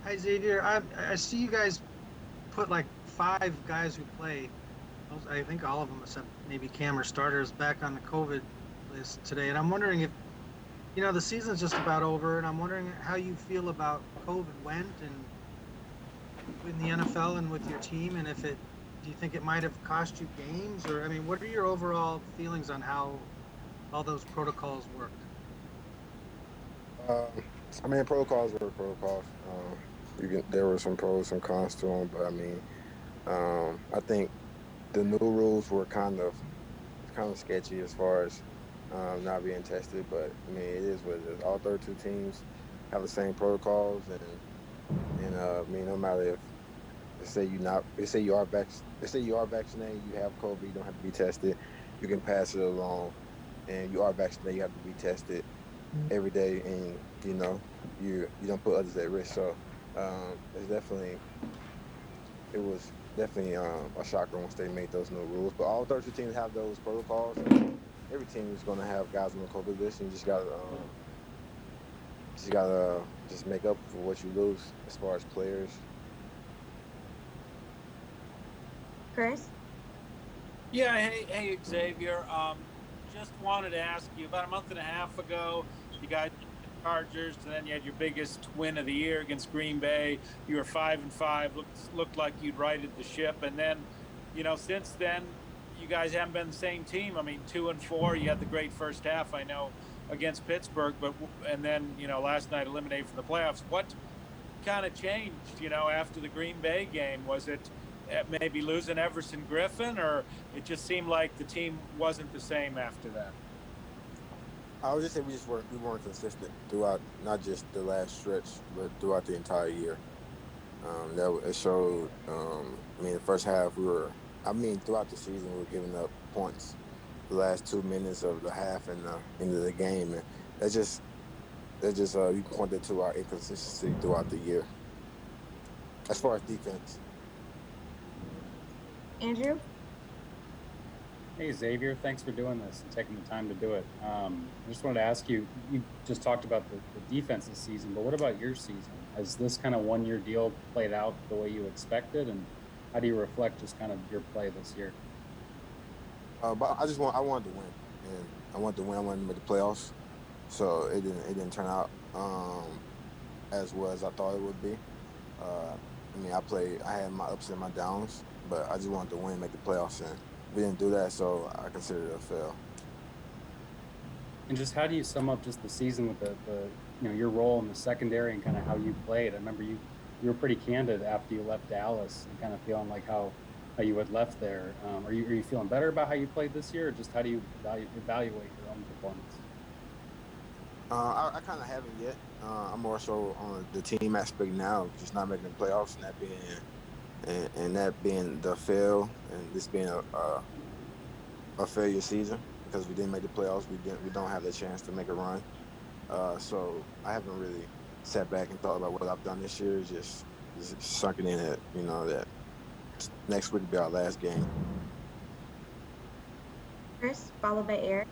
Hi Xavier, I see you guys put like five guys who play. I think all of them, except maybe Cam or starters, back on the COVID list today. And I'm wondering if the season's just about over, and I'm wondering how you feel about COVID went and in the NFL and with your team, and if it do you think it might have cost you games, or I mean, what are your overall feelings on how all those protocols worked? Um, I mean, protocols are protocols. There were some pros, some cons to them, but I mean, I think the new rules were kind of sketchy as far as not being tested. But I mean, it is what it is. All 32 teams have the same protocols, and I mean, no matter if they say you are vaccinated, you have COVID, you don't have to be tested, you can pass it along, and you are vaccinated, you have to be tested every day, and you don't put others at risk. So it's definitely it was definitely a shocker once they made those new rules. But all 32 teams have those protocols, and every team is going to have guys on the COVID list, and you just gotta just make up for what you lose as far as players. Chris? Yeah, hey, Xavier. Just wanted to ask you about a month and a half ago, you guys beat the Chargers, and then you had your biggest win of the year against Green Bay. You were 5-5, looked like you'd righted the ship, and then, since then, you guys haven't been the same team. I mean, 2-4. You had the great first half, I know, against Pittsburgh, and then last night eliminated from the playoffs. What kind of changed, after the Green Bay game? Was it maybe losing Everson Griffin, or it just seemed like the team wasn't the same after that? I would just say we weren't consistent throughout not just the last stretch, but throughout the entire year. It showed. I mean, the first half we were. I mean, throughout the season we were giving up points. The last 2 minutes of the half and the end of the game, and that's just you can point that to our inconsistency throughout the year as far as defense. Andrew? Hey Xavier, thanks for doing this and taking the time to do it. I just wanted to ask you, you just talked about the defense this season, but what about your season? Has this kind of 1 year deal played out the way you expected? And how do you reflect just kind of your play this year? But I wanted to win, and I wanted to win. I wanted to make the playoffs, so it didn't turn out as well as I thought it would be. Uh, I mean, I had my ups and my downs, but I just wanted to win, make the playoffs, and we didn't do that, so I consider it a fail. And just how do you sum up just the season with your role in the secondary and kind of how you played? I remember you were pretty candid after you left Dallas and kind of feeling like how you had left there. Are you feeling better about how you played this year, or just how do you evaluate your own performance? I kind of haven't yet. I'm more so on the team aspect now, just not making the playoffs, and that being the fail, and this being a failure season because we didn't make the playoffs. We don't have the chance to make a run. So I haven't really sat back and thought about what I've done this year. Just sunken in that that next week will be our last game. Chris, followed by Eric.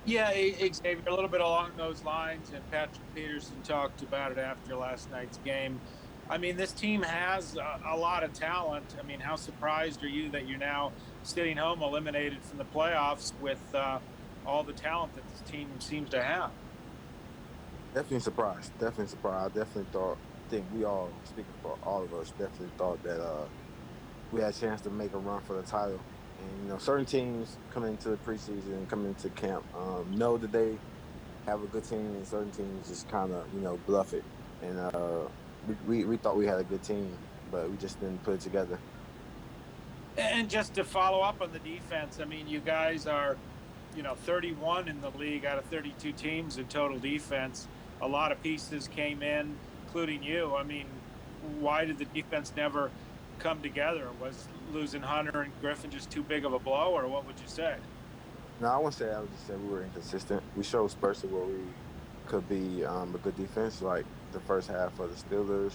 Yeah, Xavier, a little bit along those lines, and Patrick Peterson talked about it after last night's game. I mean, this team has a lot of talent. I mean, how surprised are you that you're now sitting home eliminated from the playoffs with all the talent that this team seems to have? Definitely surprised. Definitely surprised. I definitely thought. I think we all, speaking for all of us, definitely thought that we had a chance to make a run for the title. And certain teams coming into the preseason and coming into camp know that they have a good team, and certain teams just kind of bluff it. And we thought we had a good team, but we just didn't put it together. And just to follow up on the defense, I mean, you guys are, 31 in the league out of 32 teams in total defense. A lot of pieces came in, including you. I mean, why did the defense never come together? Was losing Hunter and Griffin just too big of a blow, or what would you say? No, I wouldn't say that. I would just say we were inconsistent. We showed spurts of where we could be a good defense, like the first half of the Steelers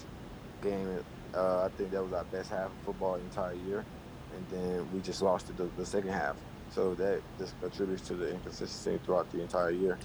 game. I think that was our best half of football the entire year, and then we just lost it the second half. So that just contributes to the inconsistency throughout the entire year.